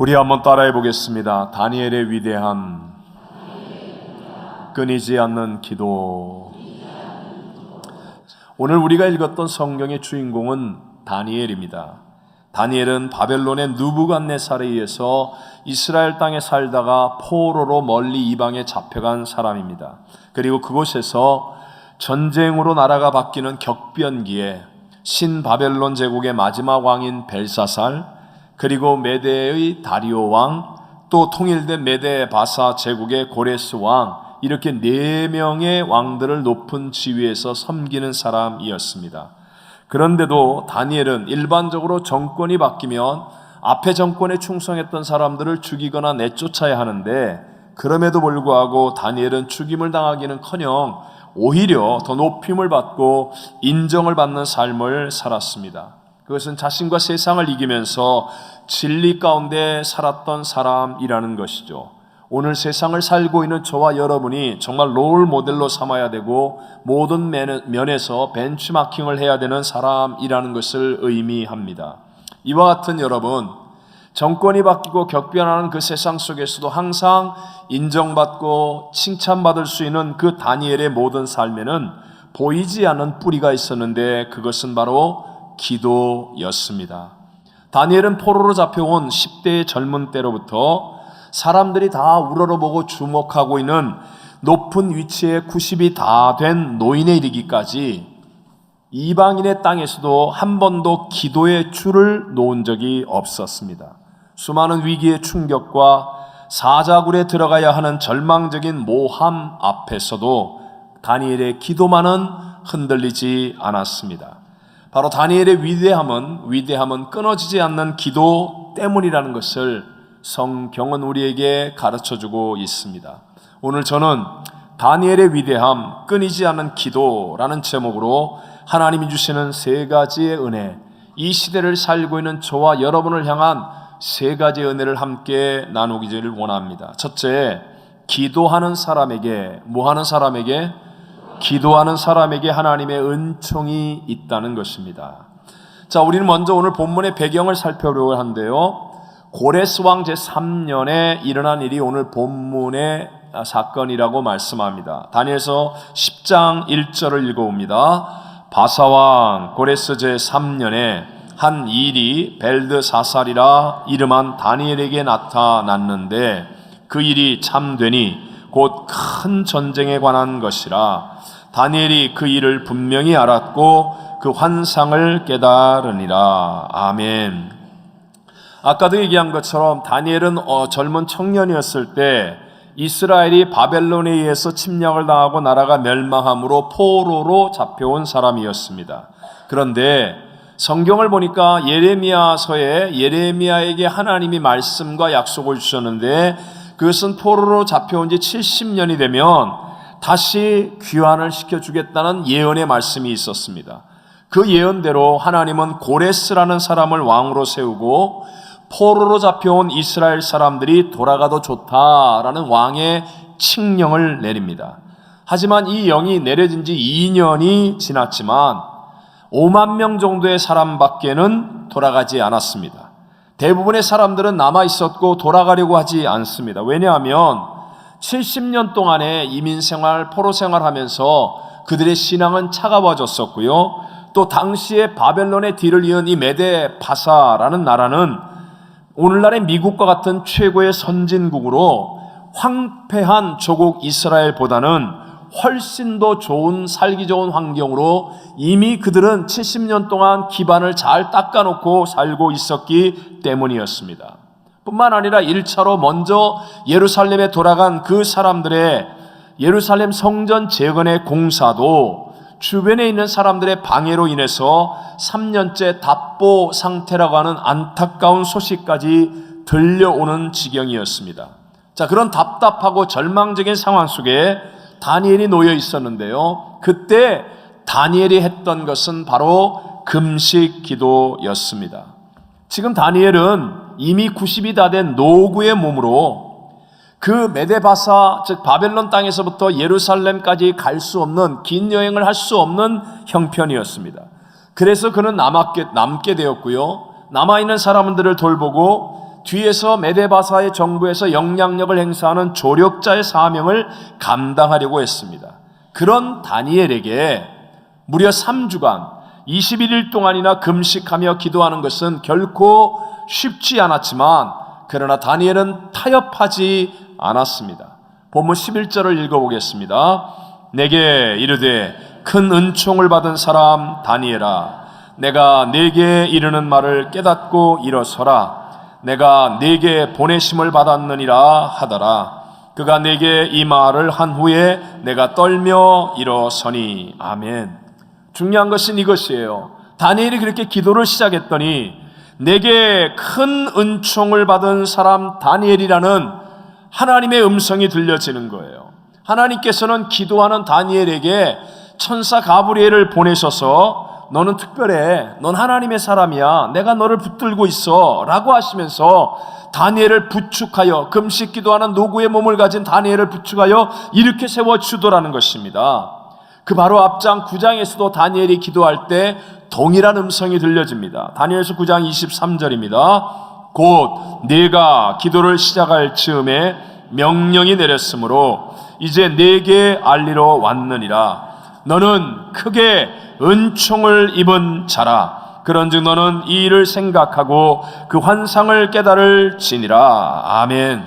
우리 한번 따라해 보겠습니다. 다니엘의 위대함, 끊이지 않는 기도. 오늘 우리가 읽었던 성경의 주인공은 다니엘입니다. 다니엘은 바벨론의 느부갓네살에 의해서 이스라엘 땅에 살다가 포로로 멀리 이방에 잡혀간 사람입니다. 그리고 그곳에서 전쟁으로 나라가 바뀌는 격변기에 신바벨론 제국의 마지막 왕인 벨사살, 그리고 메대의 다리오 왕, 또 통일된 메대 바사 제국의 고레스 왕, 이렇게 4명의 왕들을 높은 지위에서 섬기는 사람이었습니다. 그런데도 다니엘은 일반적으로 정권이 바뀌면 앞에 정권에 충성했던 사람들을 죽이거나 내쫓아야 하는데, 그럼에도 불구하고 다니엘은 죽임을 당하기는커녕 오히려 더 높임을 받고 인정을 받는 삶을 살았습니다. 그것은 자신과 세상을 이기면서 진리 가운데 살았던 사람이라는 것이죠. 오늘 세상을 살고 있는 저와 여러분이 정말 롤 모델로 삼아야 되고 모든 면에서 벤치마킹을 해야 되는 사람이라는 것을 의미합니다. 이와 같은 여러분, 정권이 바뀌고 격변하는 그 세상 속에서도 항상 인정받고 칭찬받을 수 있는 그 다니엘의 모든 삶에는 보이지 않는 뿌리가 있었는데, 그것은 바로 기도였습니다. 다니엘은 포로로 잡혀온 10대의 젊은 때로부터 사람들이 다 우러러보고 주목하고 있는 높은 위치에 90이 다 된 노인에 이르기까지 이방인의 땅에서도 한 번도 기도의 줄을 놓은 적이 없었습니다. 수많은 위기의 충격과 사자굴에 들어가야 하는 절망적인 모함 앞에서도 다니엘의 기도만은 흔들리지 않았습니다. 바로 다니엘의 위대함은 끊어지지 않는 기도 때문이라는 것을 성경은 우리에게 가르쳐주고 있습니다. 오늘 저는 다니엘의 위대함, 끊이지 않는 기도라는 제목으로 하나님이 주시는 3가지의 은혜, 이 시대를 살고 있는 저와 여러분을 향한 3가지의 은혜를 함께 나누기를 원합니다. 첫째, 기도하는 사람에게, 뭐하는 사람에게? 기도하는 사람에게 하나님의 은총이 있다는 것입니다. 자, 우리는 먼저 오늘 본문의 배경을 살펴보려고 하는데요, 고레스 왕 제3년에 일어난 일이 오늘 본문의 사건이라고 말씀합니다. 다니엘서 10장 1절을 읽어봅니다. 바사왕 고레스 제3년에 한 일이 벨드사살이라 이름한 다니엘에게 나타났는데, 그 일이 참되니 곧 큰 전쟁에 관한 것이라. 다니엘이 그 일을 분명히 알았고 그 환상을 깨달으니라. 아멘. 아까도 얘기한 것처럼 다니엘은 젊은 청년이었을 때 이스라엘이 바벨론에 의해서 침략을 당하고 나라가 멸망함으로 포로로 잡혀온 사람이었습니다. 그런데 성경을 보니까 예레미야서에 예레미야에게 하나님이 말씀과 약속을 주셨는데, 그것은 포로로 잡혀온 지 70년이 되면 다시 귀환을 시켜주겠다는 예언의 말씀이 있었습니다. 그 예언대로 하나님은 고레스라는 사람을 왕으로 세우고 포로로 잡혀온 이스라엘 사람들이 돌아가도 좋다라는 왕의 칙령을 내립니다. 하지만 이 영이 내려진 지 2년이 지났지만 5만 명 정도의 사람밖에는 돌아가지 않았습니다. 대부분의 사람들은 남아있었고 돌아가려고 하지 않습니다. 왜냐하면 70년 동안의 이민생활, 포로생활하면서 그들의 신앙은 차가워졌었고요, 또 당시에 바벨론의 뒤를 이은 이 메데 바사라는 나라는 오늘날의 미국과 같은 최고의 선진국으로 황폐한 조국 이스라엘보다는 훨씬 더 좋은, 살기 좋은 환경으로 이미 그들은 70년 동안 기반을 잘 닦아놓고 살고 있었기 때문이었습니다. 뿐만 아니라 1차로 먼저 예루살렘에 돌아간 그 사람들의 예루살렘 성전 재건의 공사도 주변에 있는 사람들의 방해로 인해서 3년째 답보 상태라고 하는 안타까운 소식까지 들려오는 지경이었습니다. 자, 그런 답답하고 절망적인 상황 속에 다니엘이 놓여 있었는데요, 그때 다니엘이 했던 것은 바로 금식 기도였습니다. 지금 다니엘은 이미 90이 다 된 노구의 몸으로 그 메데바사, 즉 바벨론 땅에서부터 예루살렘까지 갈 수 없는, 긴 여행을 할 수 없는 형편이었습니다. 그래서 그는 남게 되었고요, 남아있는 사람들을 돌보고 뒤에서 메데바사의 정부에서 영향력을 행사하는 조력자의 사명을 감당하려고 했습니다. 그런 다니엘에게 무려 3주간 21일 동안이나 금식하며 기도하는 것은 결코 쉽지 않았지만 그러나 다니엘은 타협하지 않았습니다. 본문 11절을 읽어보겠습니다. 내게 이르되 큰 은총을 받은 사람 다니엘아, 내가 네게 이르는 말을 깨닫고 일어서라. 내가 네게 보내심을 받았느니라 하더라. 그가 내게 이 말을 한 후에 내가 떨며 일어서니. 아멘. 중요한 것은 이것이에요. 다니엘이 그렇게 기도를 시작했더니 내게 큰 은총을 받은 사람 다니엘이라는 하나님의 음성이 들려지는 거예요. 하나님께서는 기도하는 다니엘에게 천사 가브리엘을 보내셔서 너는 특별해, 넌 하나님의 사람이야, 내가 너를 붙들고 있어 라고 하시면서 다니엘을 부축하여, 금식 기도하는 노구의 몸을 가진 다니엘을 부축하여 이렇게 세워주더라는 것입니다. 그 바로 앞장 9장에서도 다니엘이 기도할 때 동일한 음성이 들려집니다. 다니엘서 9장 23절입니다. 곧 네가 기도를 시작할 즈음에 명령이 내렸으므로 이제 네게 알리러 왔느니라. 너는 크게 은총을 입은 자라. 그런즉 너는 이 일을 생각하고 그 환상을 깨달을지니라. 아멘.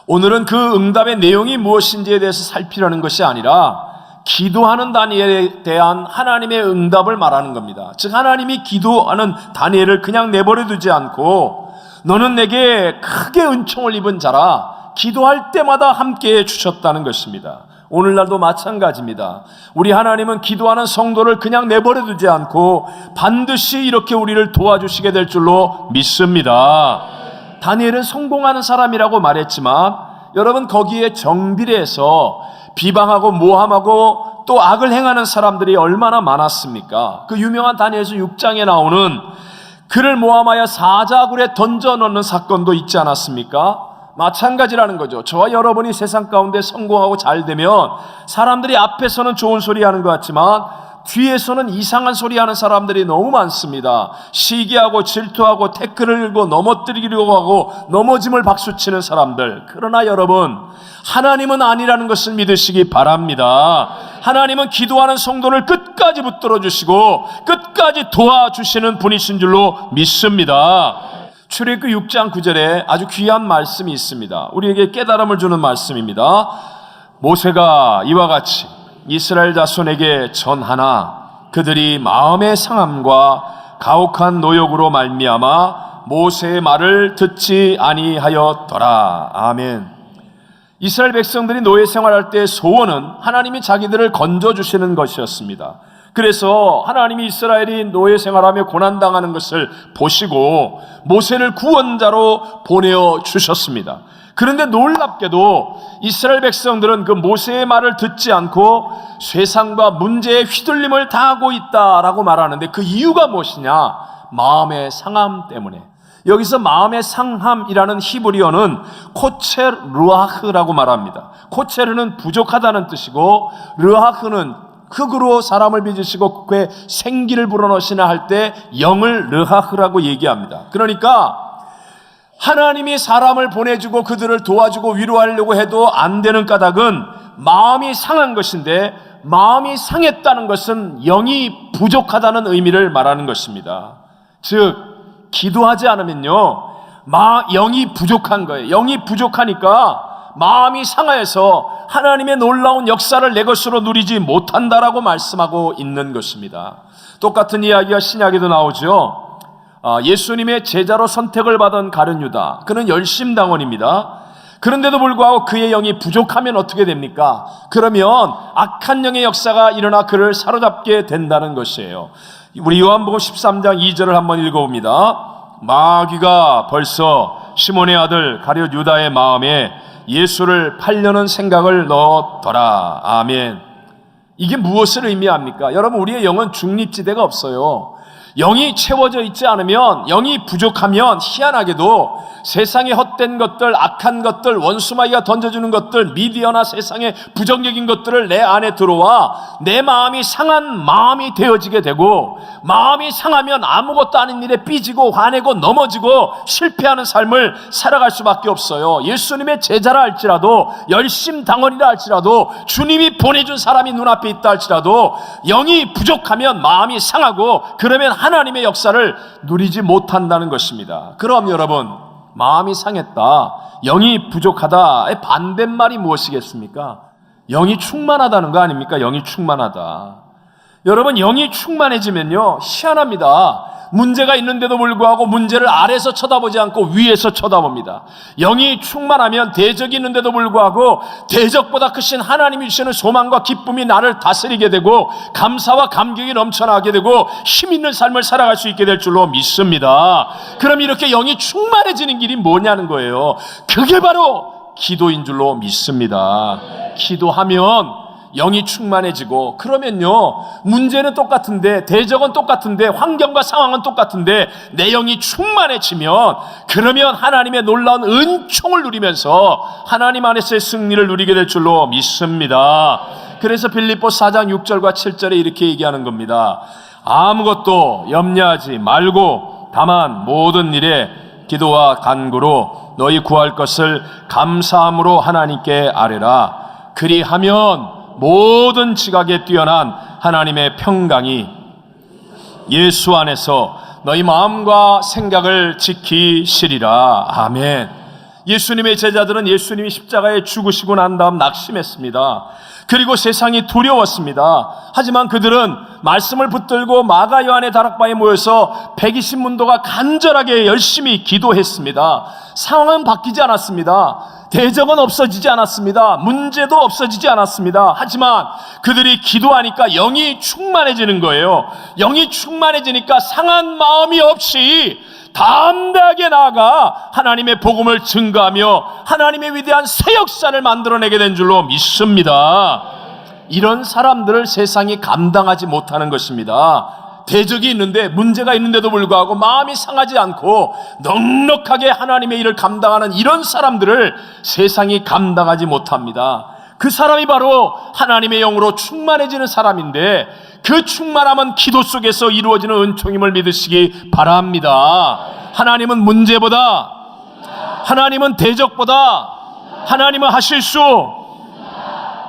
오늘은 그 응답의 내용이 무엇인지에 대해서 살피려는 것이 아니라 기도하는 다니엘에 대한 하나님의 응답을 말하는 겁니다. 즉 하나님이 기도하는 다니엘을 그냥 내버려 두지 않고 너는 내게 크게 은총을 입은 자라, 기도할 때마다 함께해 주셨다는 것입니다. 오늘날도 마찬가지입니다. 우리 하나님은 기도하는 성도를 그냥 내버려 두지 않고 반드시 이렇게 우리를 도와주시게 될 줄로 믿습니다. 다니엘은 성공하는 사람이라고 말했지만 여러분, 거기에 정비례해서 비방하고 모함하고 또 악을 행하는 사람들이 얼마나 많았습니까? 그 유명한 다니엘서 6장에 나오는 그를 모함하여 사자굴에 던져 넣는 사건도 있지 않았습니까? 마찬가지라는 거죠. 저와 여러분이 세상 가운데 성공하고 잘 되면 사람들이 앞에서는 좋은 소리 하는 것 같지만 뒤에서는 이상한 소리 하는 사람들이 너무 많습니다. 시기하고 질투하고 태클을 들고 넘어뜨리려고 하고 넘어짐을 박수치는 사람들. 그러나 여러분, 하나님은 아니라는 것을 믿으시기 바랍니다. 하나님은 기도하는 성도를 끝까지 붙들어 주시고 끝까지 도와주시는 분이신 줄로 믿습니다. 출애굽기 6장 9절에 아주 귀한 말씀이 있습니다. 우리에게 깨달음을 주는 말씀입니다. 모세가 이와 같이 이스라엘 자손에게 전하나 그들이 마음의 상함과 가혹한 노역으로 말미암아 모세의 말을 듣지 아니하였더라. 아멘. 이스라엘 백성들이 노예 생활할 때의 소원은 하나님이 자기들을 건져주시는 것이었습니다. 그래서 하나님이 이스라엘이 노예 생활하며 고난당하는 것을 보시고 모세를 구원자로 보내주셨습니다. 그런데 놀랍게도 이스라엘 백성들은 그 모세의 말을 듣지 않고 쇠상과 문제에 휘둘림을 당하고 있다라고 말하는데 그 이유가 무엇이냐? 마음의 상함 때문에. 여기서 마음의 상함이라는 히브리어는 코첼 르하흐라고 말합니다. 코첼은 부족하다는 뜻이고 르하흐는 흙으로 사람을 빚으시고 그의 생기를 불어넣으시나 할 때 영을 르하흐라고 얘기합니다. 그러니까 하나님이 사람을 보내주고 그들을 도와주고 위로하려고 해도 안 되는 까닭은 마음이 상한 것인데, 마음이 상했다는 것은 영이 부족하다는 의미를 말하는 것입니다. 즉 기도하지 않으면요, 영이 부족한 거예요. 영이 부족하니까 마음이 상하여서 하나님의 놀라운 역사를 내 것으로 누리지 못한다라고 말씀하고 있는 것입니다. 똑같은 이야기가 신약에도 나오죠. 예수님의 제자로 선택을 받은 가룟 유다, 그는 열심당원입니다. 그런데도 불구하고 그의 영이 부족하면 어떻게 됩니까? 그러면 악한 영의 역사가 일어나 그를 사로잡게 된다는 것이에요. 우리 요한복음 13장 2절을 한번 읽어봅니다. 마귀가 벌써 시몬의 아들 가룟 유다의 마음에 예수를 팔려는 생각을 넣었더라. 아멘. 이게 무엇을 의미합니까? 여러분, 우리의 영은 중립지대가 없어요. 영이 채워져 있지 않으면, 영이 부족하면 희한하게도 세상의 헛된 것들, 악한 것들, 원수마귀가 던져주는 것들, 미디어나 세상의 부정적인 것들을 내 안에 들어와 내 마음이 상한 마음이 되어지게 되고, 마음이 상하면 아무것도 아닌 일에 삐지고 화내고 넘어지고 실패하는 삶을 살아갈 수밖에 없어요. 예수님의 제자라 할지라도, 열심당원이라 할지라도, 주님이 보내준 사람이 눈앞에 있다 할지라도 영이 부족하면 마음이 상하고, 그러면 하나님의 역사를 누리지 못한다는 것입니다. 그럼 여러분, 마음이 상했다, 영이 부족하다의 반대말이 무엇이겠습니까? 영이 충만하다는 거 아닙니까? 영이 충만하다. 여러분, 영이 충만해지면요, 희한합니다. 문제가 있는데도 불구하고 문제를 아래서 쳐다보지 않고 위에서 쳐다봅니다. 영이 충만하면 대적이 있는데도 불구하고 대적보다 크신 하나님이 주시는 소망과 기쁨이 나를 다스리게 되고, 감사와 감격이 넘쳐나게 되고 힘 있는 삶을 살아갈 수 있게 될 줄로 믿습니다. 그럼 이렇게 영이 충만해지는 길이 뭐냐는 거예요. 그게 바로 기도인 줄로 믿습니다. 기도하면 영이 충만해지고, 그러면요, 문제는 똑같은데, 대적은 똑같은데, 환경과 상황은 똑같은데 내 영이 충만해지면, 그러면 하나님의 놀라운 은총을 누리면서 하나님 안에서의 승리를 누리게 될 줄로 믿습니다. 그래서 빌립보서 4장 6절과 7절에 이렇게 얘기하는 겁니다. 아무것도 염려하지 말고 다만 모든 일에 기도와 간구로 너희 구할 것을 감사함으로 하나님께 아뢰라. 그리하면 모든 지각에 뛰어난 하나님의 평강이 예수 안에서 너희 마음과 생각을 지키시리라. 아멘. 예수님의 제자들은 예수님이 십자가에 죽으시고 난 다음 낙심했습니다. 그리고 세상이 두려웠습니다. 하지만 그들은 말씀을 붙들고 마가 요한의 다락방에 모여서 120문도가 간절하게 열심히 기도했습니다. 상황은 바뀌지 않았습니다. 대적은 없어지지 않았습니다. 문제도 없어지지 않았습니다. 하지만 그들이 기도하니까 영이 충만해지는 거예요. 영이 충만해지니까 상한 마음이 없이 담대하게 나아가 하나님의 복음을 증거하며 하나님의 위대한 새 역사를 만들어내게 된 줄로 믿습니다. 이런 사람들을 세상이 감당하지 못하는 것입니다. 대적이 있는데, 문제가 있는데도 불구하고 마음이 상하지 않고 넉넉하게 하나님의 일을 감당하는 이런 사람들을 세상이 감당하지 못합니다. 그 사람이 바로 하나님의 영으로 충만해지는 사람인데, 그 충만함은 기도 속에서 이루어지는 은총임을 믿으시기 바랍니다. 하나님은 문제보다, 하나님은 대적보다, 하나님은 하실 수,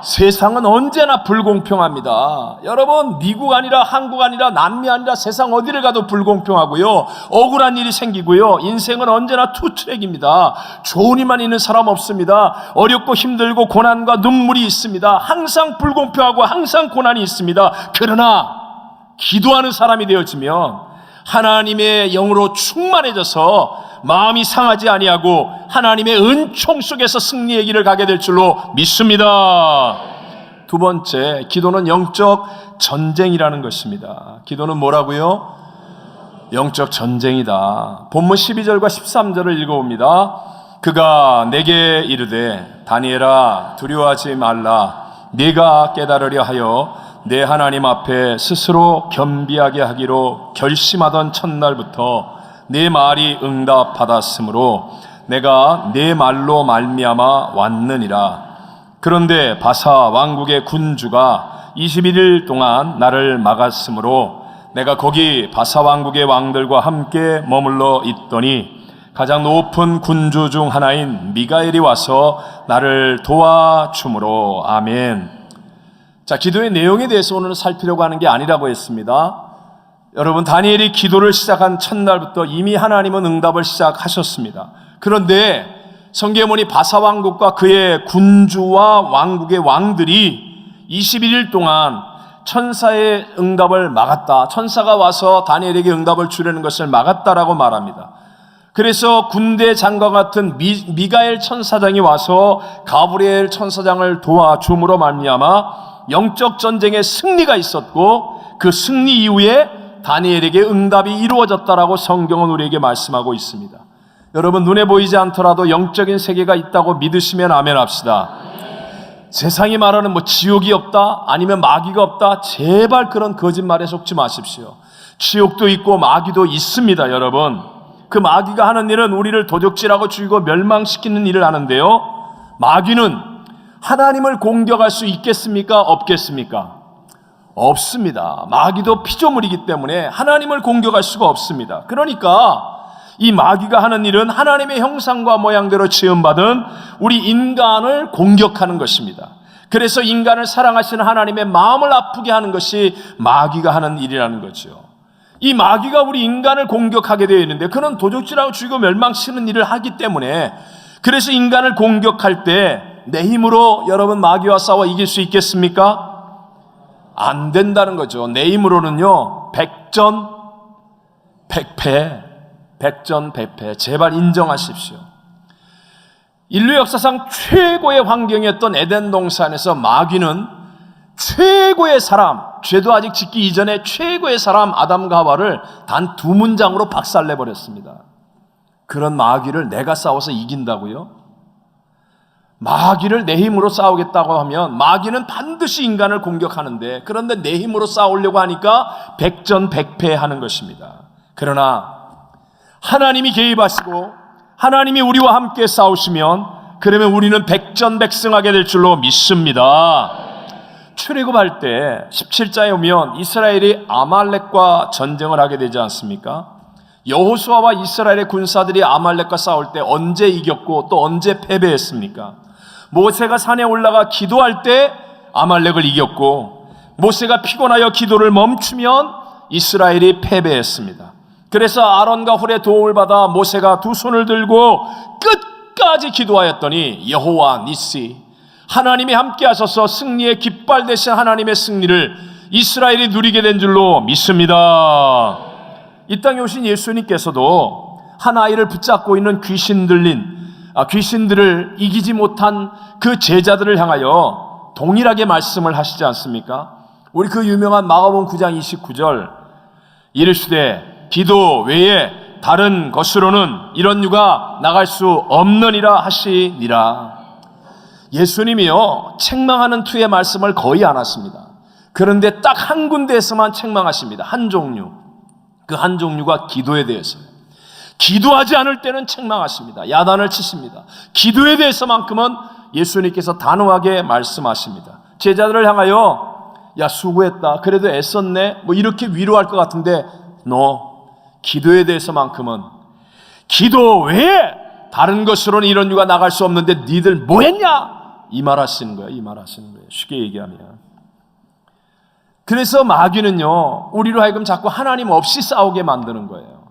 세상은 언제나 불공평합니다. 여러분, 미국 아니라 한국 아니라 남미 아니라 세상 어디를 가도 불공평하고요, 억울한 일이 생기고요, 인생은 언제나 투트랙입니다. 좋은 일만 있는 사람 없습니다. 어렵고 힘들고 고난과 눈물이 있습니다. 항상 불공평하고 항상 고난이 있습니다. 그러나 기도하는 사람이 되어지면 하나님의 영으로 충만해져서 마음이 상하지 아니하고 하나님의 은총 속에서 승리의 길을 가게 될 줄로 믿습니다. 두 번째, 기도는 영적 전쟁이라는 것입니다. 기도는 뭐라고요? 영적 전쟁이다. 본문 12절과 13절을 읽어봅니다. 그가 내게 이르되 다니엘아 두려워하지 말라. 네가 깨달으려 하여 내 하나님 앞에 스스로 겸비하게 하기로 결심하던 첫날부터 네 말이 응답받았으므로 내가 네 말로 말미암아 왔느니라. 그런데 바사 왕국의 군주가 21일 동안 나를 막았으므로 내가 거기 바사 왕국의 왕들과 함께 머물러 있더니 가장 높은 군주 중 하나인 미가엘이 와서 나를 도와주므로. 아멘. 자, 기도의 내용에 대해서 오늘 살피려고 하는 게 아니라고 했습니다. 여러분, 다니엘이 기도를 시작한 첫날부터 이미 하나님은 응답을 시작하셨습니다. 그런데 성경에 보니 바사 왕국과 그의 군주와 왕국의 왕들이 21일 동안 천사의 응답을 막았다. 천사가 와서 다니엘에게 응답을 주려는 것을 막았다라고 말합니다. 그래서 군대 장과 같은 미가엘 천사장이 와서 가브리엘 천사장을 도와줌으로 말미암아 영적 전쟁의 승리가 있었고, 그 승리 이후에 다니엘에게 응답이 이루어졌다라고 성경은 우리에게 말씀하고 있습니다. 여러분, 눈에 보이지 않더라도 영적인 세계가 있다고 믿으시면 아멘 합시다. 세상이 말하는 지옥이 없다, 아니면 마귀가 없다, 제발 그런 거짓말에 속지 마십시오. 지옥도 있고 마귀도 있습니다, 여러분. 그 마귀가 하는 일은 우리를 도적질하고 죽이고 멸망시키는 일을 하는데요, 마귀는 하나님을 공격할 수 있겠습니까? 없겠습니까? 없습니다. 마귀도 피조물이기 때문에 하나님을 공격할 수가 없습니다. 그러니까 이 마귀가 하는 일은 하나님의 형상과 모양대로 지음받은 우리 인간을 공격하는 것입니다. 그래서 인간을 사랑하시는 하나님의 마음을 아프게 하는 것이 마귀가 하는 일이라는 거죠. 이 마귀가 우리 인간을 공격하게 되어 있는데, 그는 도적질하고 죽이고 멸망시키는 일을 하기 때문에, 그래서 인간을 공격할 때 내 힘으로 여러분 마귀와 싸워 이길 수 있겠습니까? 안 된다는 거죠. 내 힘으로는요, 백전백패. 제발 인정하십시오. 인류 역사상 최고의 환경이었던 에덴 동산에서 마귀는 최고의 사람, 죄도 아직 짓기 이전에 최고의 사람 아담과 하와를 단 2문장으로 박살내버렸습니다. 그런 마귀를 내가 싸워서 이긴다고요? 마귀를 내 힘으로 싸우겠다고 하면 마귀는 반드시 인간을 공격하는데, 그런데 내 힘으로 싸우려고 하니까 백전백패하는 것입니다. 그러나 하나님이 개입하시고 하나님이 우리와 함께 싸우시면, 그러면 우리는 백전백승하게 될 줄로 믿습니다. 출애굽할 때 17장에 오면 이스라엘이 아말렉과 전쟁을 하게 되지 않습니까? 여호수아와 이스라엘의 군사들이 아말렉과 싸울 때 언제 이겼고 또 언제 패배했습니까? 모세가 산에 올라가 기도할 때 아말렉을 이겼고, 모세가 피곤하여 기도를 멈추면 이스라엘이 패배했습니다. 그래서 아론과 훌의 도움을 받아 모세가 2 손을 들고 끝까지 기도하였더니 여호와 니시, 하나님이 함께 하셔서 승리의 깃발 되신 하나님의 승리를 이스라엘이 누리게 된 줄로 믿습니다. 이 땅에 오신 예수님께서도 한 아이를 붙잡고 있는 귀신들을 이기지 못한 그 제자들을 향하여 동일하게 말씀을 하시지 않습니까? 우리 그 유명한 마가복음 9장 29절, 이르시되 기도 외에 다른 것으로는 이런 유가 나갈 수 없느니라 하시니라. 예수님이요, 책망하는 투의 말씀을 거의 안 하십니다. 그런데 딱 한 군데에서만 책망하십니다. 한 종류. 그 한 종류가 기도에 대해서요. 기도하지 않을 때는 책망하십니다. 야단을 치십니다. 기도에 대해서만큼은 예수님께서 단호하게 말씀하십니다. 제자들을 향하여 야, 수고했다, 그래도 애썼네, 뭐 이렇게 위로할 것 같은데, 기도에 대해서만큼은 기도 외에 다른 것으로는 이런 유가 나갈 수 없는데 니들 뭐 했냐? 이 말 하시는 거예요. 쉽게 얘기하면. 그래서 마귀는요, 우리로 하여금 자꾸 하나님 없이 싸우게 만드는 거예요.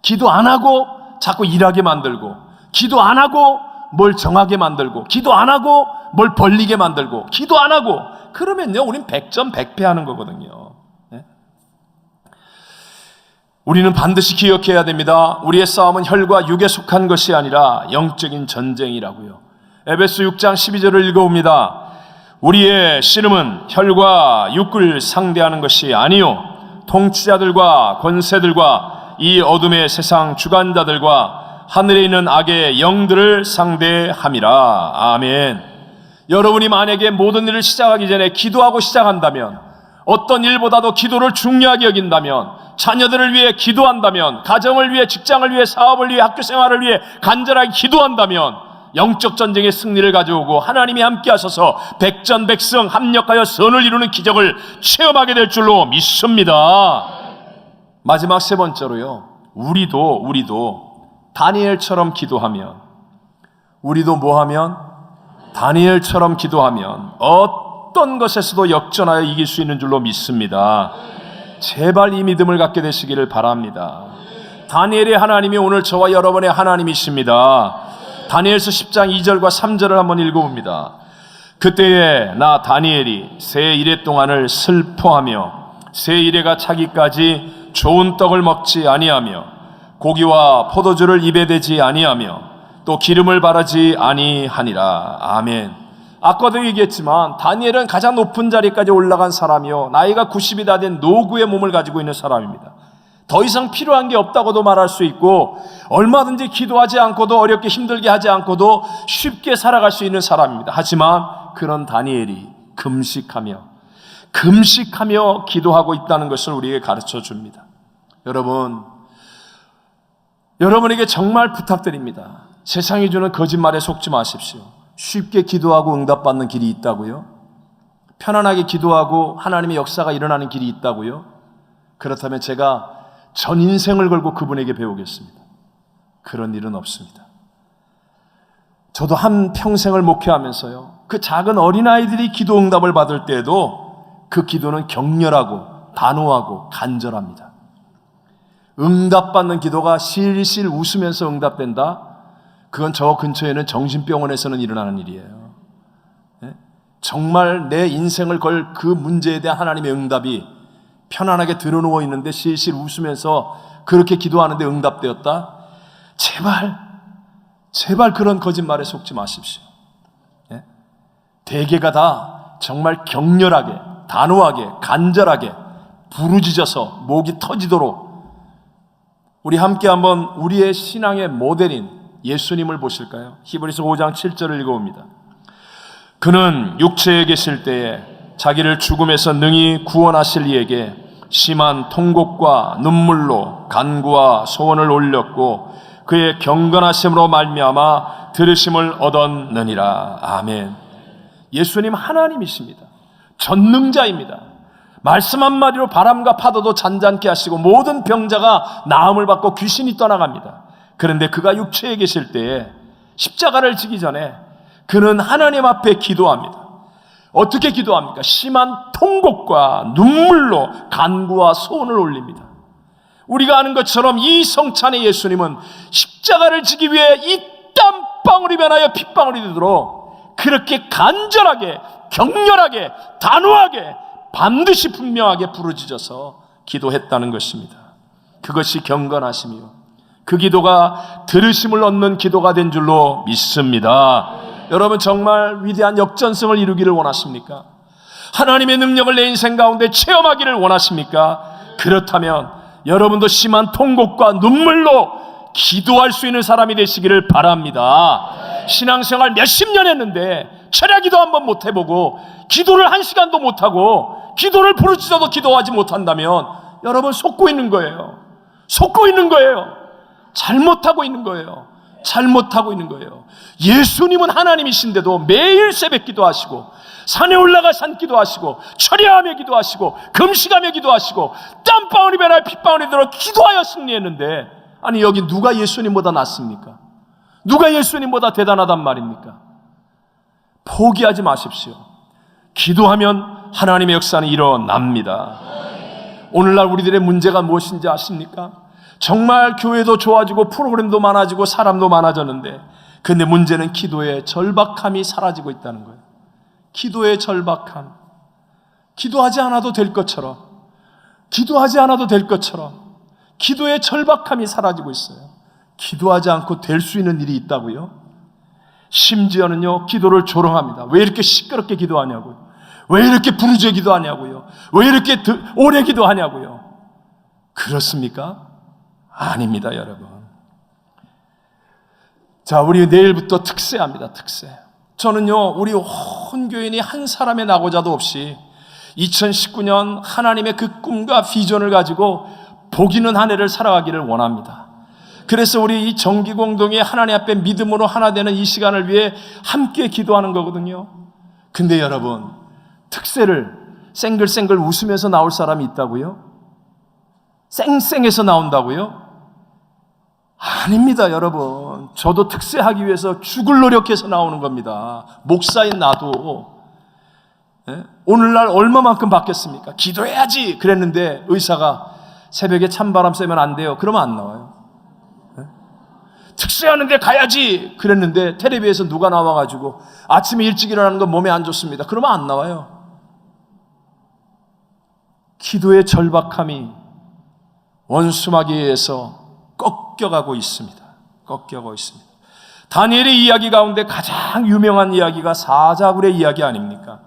기도 안 하고 자꾸 일하게 만들고, 기도 안 하고 뭘 정하게 만들고, 기도 안 하고 뭘 벌리게 만들고, 기도 안 하고, 그러면요, 우린 백전백패하는 거거든요. 네? 우리는 반드시 기억해야 됩니다. 우리의 싸움은 혈과 육에 속한 것이 아니라 영적인 전쟁이라고요. 에베소 6장 12절을 읽어봅니다. 우리의 씨름은 혈과 육을 상대하는 것이 아니요 통치자들과 권세들과 이 어둠의 세상 주관자들과 하늘에 있는 악의 영들을 상대함이라. 아멘. 여러분이 만약에 모든 일을 시작하기 전에 기도하고 시작한다면, 어떤 일보다도 기도를 중요하게 여긴다면, 자녀들을 위해 기도한다면, 가정을 위해, 직장을 위해, 사업을 위해, 학교 생활을 위해 간절하게 기도한다면 영적 전쟁의 승리를 가져오고 하나님이 함께 하셔서 백전백승 합력하여 선을 이루는 기적을 체험하게 될 줄로 믿습니다. 마지막 3번째로요, 우리도 다니엘처럼 기도하면, 우리도 뭐하면? 다니엘처럼 기도하면 어떤 것에서도 역전하여 이길 수 있는 줄로 믿습니다. 제발 이 믿음을 갖게 되시기를 바랍니다. 다니엘의 하나님이 오늘 저와 여러분의 하나님이십니다. 다니엘서 10장 2절과 3절을 한번 읽어봅니다. 그때에 나 다니엘이 새 이래 동안을 슬퍼하며 새 이래가 차기까지 좋은 떡을 먹지 아니하며 고기와 포도주를 입에 대지 아니하며 또 기름을 바르지 아니하니라. 아멘. 아까도 얘기했지만 다니엘은 가장 높은 자리까지 올라간 사람이요, 나이가 90이 다 된 노구의 몸을 가지고 있는 사람입니다. 더 이상 필요한 게 없다고도 말할 수 있고, 얼마든지 기도하지 않고도, 어렵게 힘들게 하지 않고도 쉽게 살아갈 수 있는 사람입니다. 하지만 그런 다니엘이 금식하며 기도하고 있다는 것을 우리에게 가르쳐 줍니다. 여러분에게 정말 부탁드립니다. 세상이 주는 거짓말에 속지 마십시오. 쉽게 기도하고 응답받는 길이 있다고요? 편안하게 기도하고 하나님의 역사가 일어나는 길이 있다고요? 그렇다면 제가 전 인생을 걸고 그분에게 배우겠습니다. 그런 일은 없습니다. 저도 한 평생을 목회하면서요, 그 작은 어린아이들이 기도 응답을 받을 때에도 그 기도는 격렬하고 단호하고 간절합니다. 응답받는 기도가 실실 웃으면서 응답된다? 그건 저 근처에는 정신병원에서는 일어나는 일이에요. 정말 내 인생을 걸 그 문제에 대한 하나님의 응답이 편안하게 드러누워 있는데 실실 웃으면서 그렇게 기도하는데 응답되었다? 제발 그런 거짓말에 속지 마십시오. 대개가 다 정말 격렬하게, 단호하게, 간절하게 부르짖어서 목이 터지도록. 우리 함께 한번 우리의 신앙의 모델인 예수님을 보실까요? 히브리서 5장 7절을 읽어봅니다. 그는 육체에 계실 때에 자기를 죽음에서 능히 구원하실 이에게 심한 통곡과 눈물로 간구와 소원을 올렸고 그의 경건하심으로 말미암아 들으심을 얻었느니라. 아멘. 예수님 하나님이십니다. 전능자입니다. 말씀 한마디로 바람과 파도도 잔잔케 하시고 모든 병자가 나음을 받고 귀신이 떠나갑니다. 그런데 그가 육체에 계실 때에 십자가를 지기 전에 그는 하나님 앞에 기도합니다. 어떻게 기도합니까? 심한 통곡과 눈물로 간구와 소원을 올립니다. 우리가 아는 것처럼 이 성찬의 예수님은 십자가를 지기 위해 이 땀방울이 변하여 핏방울이 되도록 그렇게 간절하게, 격렬하게, 단호하게, 반드시 분명하게 부르짖어서 기도했다는 것입니다. 그것이 경건하심이요, 그 기도가 들으심을 얻는 기도가 된 줄로 믿습니다. 여러분 정말 위대한 역전성을 이루기를 원하십니까? 하나님의 능력을 내 인생 가운데 체험하기를 원하십니까? 그렇다면 여러분도 심한 통곡과 눈물로 기도할 수 있는 사람이 되시기를 바랍니다. 신앙생활 몇십 년 했는데 철야기도 한번 못 해보고 기도를 한 시간도 못하고 기도를 부르짖어도 기도하지 못한다면 여러분 속고 있는 거예요. 속고 있는 거예요. 잘못하고 있는 거예요. 잘못하고 있는 거예요. 예수님은 하나님이신데도 매일 새벽 기도하시고 산에 올라가 산 기도하시고 철야하며 기도하시고 금식하며 기도하시고 땀방울이 변하여 핏방울이 들어 기도하여 승리했는데, 아니 여기 누가 예수님보다 낫습니까? 누가 예수님보다 대단하단 말입니까? 포기하지 마십시오. 기도하면 하나님의 역사는 일어납니다. 오늘날 우리들의 문제가 무엇인지 아십니까? 정말 교회도 좋아지고 프로그램도 많아지고 사람도 많아졌는데, 근데 문제는 기도의 절박함이 사라지고 있다는 거예요. 기도의 절박함. 기도하지 않아도 될 것처럼, 기도하지 않아도 될 것처럼 기도의 절박함이 사라지고 있어요. 기도하지 않고 될 수 있는 일이 있다고요? 심지어는요, 기도를 조롱합니다. 왜 이렇게 시끄럽게 기도하냐고요? 왜 이렇게 부르짖어 기도하냐고요? 왜 이렇게 오래 기도하냐고요? 그렇습니까? 아닙니다, 여러분. 자, 우리 내일부터 특세합니다, 특세. 저는요, 우리 온 교인이 한 사람의 낙오자도 없이 2019년 하나님의 그 꿈과 비전을 가지고 복 있는 한 해를 살아가기를 원합니다. 그래서 우리 이 정기공동이 하나님 앞에 믿음으로 하나 되는 이 시간을 위해 함께 기도하는 거거든요. 근데 여러분, 특세를 쌩글쌩글 웃으면서 나올 사람이 있다고요? 쌩쌩해서 나온다고요? 아닙니다, 여러분. 저도 특세하기 위해서 죽을 노력해서 나오는 겁니다. 목사인 나도. 오늘날 얼마만큼 바뀌었습니까? 기도해야지 그랬는데 의사가 새벽에 찬바람 쐬면 안 돼요. 그러면 안 나와요. 특세하는데 가야지 그랬는데 텔레비에서 누가 나와가지고 아침에 일찍 일어나는 건 몸에 안 좋습니다. 그러면 안 나와요. 기도의 절박함이 원수마귀에서 꺾여가고 있습니다. 꺾여가고 있습니다. 다니엘의 이야기 가운데 가장 유명한 이야기가 사자굴의 이야기 아닙니까?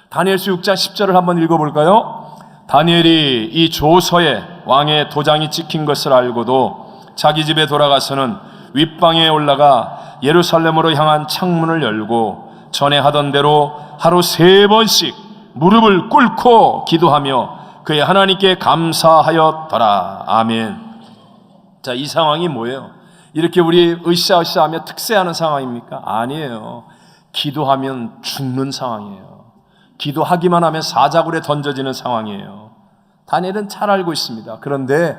다니엘서 6장 10절을 한번 읽어볼까요? 다니엘이 이 조서에 왕의 도장이 찍힌 것을 알고도 자기 집에 돌아가서는 윗방에 올라가 예루살렘으로 향한 창문을 열고 전에 하던 대로 하루 3번씩 무릎을 꿇고 기도하며 그의 하나님께 감사하였더라. 아멘. 자, 이 상황이 뭐예요? 이렇게 우리 으쌰으쌰하며 특세하는 상황입니까? 아니에요. 기도하면 죽는 상황이에요. 기도하기만 하면 사자굴에 던져지는 상황이에요. 다니엘은 잘 알고 있습니다. 그런데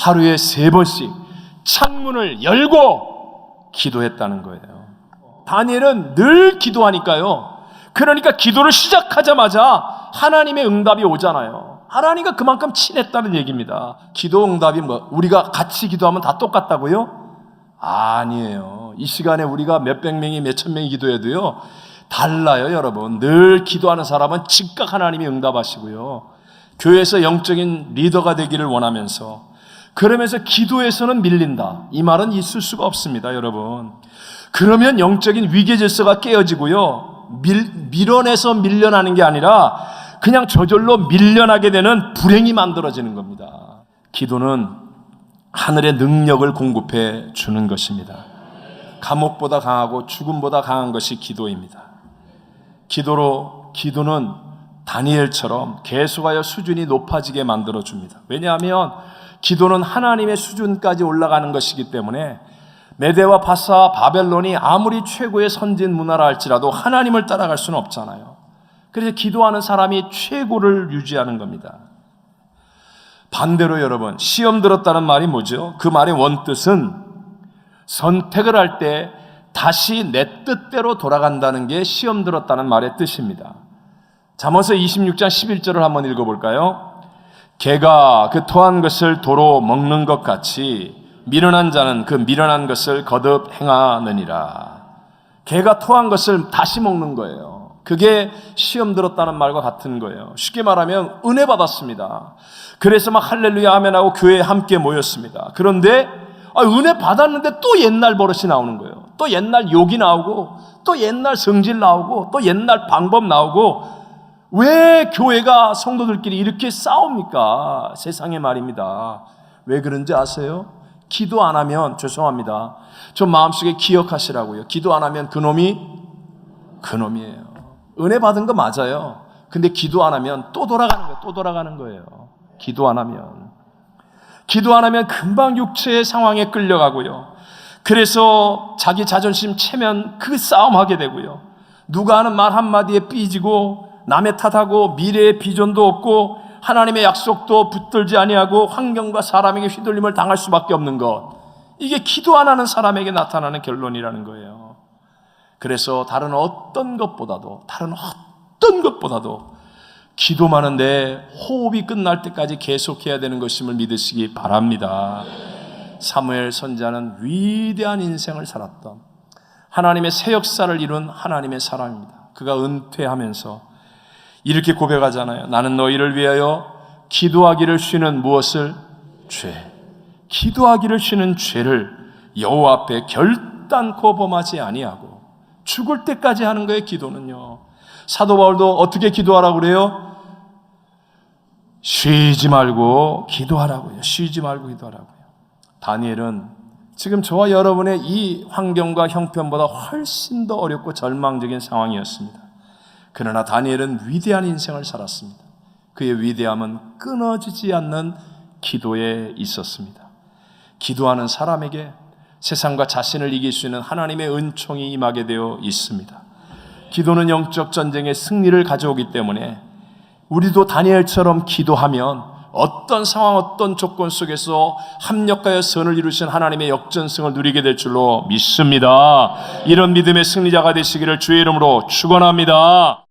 하루에 3번씩 창문을 열고 기도했다는 거예요. 다니엘은 늘 기도하니까요. 그러니까 기도를 시작하자마자 하나님의 응답이 오잖아요. 하나님과 그만큼 친했다는 얘기입니다. 기도 응답이 우리가 같이 기도하면 다 똑같다고요? 아니에요. 이 시간에 우리가 몇백 명이 몇천 명이 기도해도요 달라요. 여러분, 늘 기도하는 사람은 즉각 하나님이 응답하시고요, 교회에서 영적인 리더가 되기를 원하면서, 그러면서 기도에서는 밀린다, 이 말은 있을 수가 없습니다. 여러분, 그러면 영적인 위계 질서가 깨어지고요, 밀어내서 밀려나는 게 아니라 그냥 저절로 밀려나게 되는 불행이 만들어지는 겁니다. 기도는 하늘의 능력을 공급해 주는 것입니다. 감옥보다 강하고 죽음보다 강한 것이 기도입니다. 기도는 다니엘처럼 계속하여 수준이 높아지게 만들어 줍니다. 왜냐하면 기도는 하나님의 수준까지 올라가는 것이기 때문에 메대와 바사, 바벨론이 아무리 최고의 선진 문화라 할지라도 하나님을 따라갈 수는 없잖아요. 그래서 기도하는 사람이 최고를 유지하는 겁니다. 반대로 여러분, 시험 들었다는 말이 뭐죠? 그 말의 원뜻은 선택을 할 때 다시 내 뜻대로 돌아간다는 게 시험 들었다는 말의 뜻입니다. 잠언서 26장 11절을 한번 읽어볼까요? 개가 그 토한 것을 도로 먹는 것 같이 미련한 자는 그 미련한 것을 거듭 행하느니라. 개가 토한 것을 다시 먹는 거예요. 그게 시험 들었다는 말과 같은 거예요. 쉽게 말하면 은혜 받았습니다. 그래서 막 할렐루야 아멘하고 교회에 함께 모였습니다. 그런데 은혜 받았는데 또 옛날 버릇이 나오는 거예요. 또 옛날 욕이 나오고, 또 옛날 성질 나오고, 또 옛날 방법 나오고. 왜 교회가 성도들끼리 이렇게 싸웁니까? 세상의 말입니다. 왜 그런지 아세요? 기도 안 하면, 죄송합니다, 좀 마음속에 기억하시라고요, 기도 안 하면 그놈이에요. 은혜 받은 거 맞아요. 근데 기도 안 하면 또 돌아가는 거예요. 기도 안 하면 금방 육체의 상황에 끌려가고요. 그래서 자기 자존심 채면 그 싸움하게 되고요. 누가 하는 말 한마디에 삐지고, 남의 탓하고, 미래의 비전도 없고, 하나님의 약속도 붙들지 아니하고 환경과 사람에게 휘둘림을 당할 수밖에 없는 것, 이게 기도 안 하는 사람에게 나타나는 결론이라는 거예요. 그래서 다른 어떤 것보다도 기도만 하는데 호흡이 끝날 때까지 계속해야 되는 것임을 믿으시기 바랍니다. 사무엘 선지자는 위대한 인생을 살았던, 하나님의 새 역사를 이룬 하나님의 사람입니다. 그가 은퇴하면서 이렇게 고백하잖아요. 나는 너희를 위하여 기도하기를 쉬는 무엇을? 기도하기를 쉬는 죄를 여호와 앞에 결단코 범하지 아니하고, 죽을 때까지 하는 거예요. 기도는요. 사도 바울도 어떻게 기도하라고 그래요? 쉬지 말고 기도하라고요. 쉬지 말고 기도하라고요. 다니엘은 지금 저와 여러분의 이 환경과 형편보다 훨씬 더 어렵고 절망적인 상황이었습니다. 그러나 다니엘은 위대한 인생을 살았습니다. 그의 위대함은 끊어지지 않는 기도에 있었습니다. 기도하는 사람에게 세상과 자신을 이길 수 있는 하나님의 은총이 임하게 되어 있습니다. 기도는 영적 전쟁의 승리를 가져오기 때문에 우리도 다니엘처럼 기도하면 어떤 상황, 어떤 조건 속에서 합력하여 선을 이루신 하나님의 역전승을 누리게 될 줄로 믿습니다. 이런 믿음의 승리자가 되시기를 주의 이름으로 축원합니다.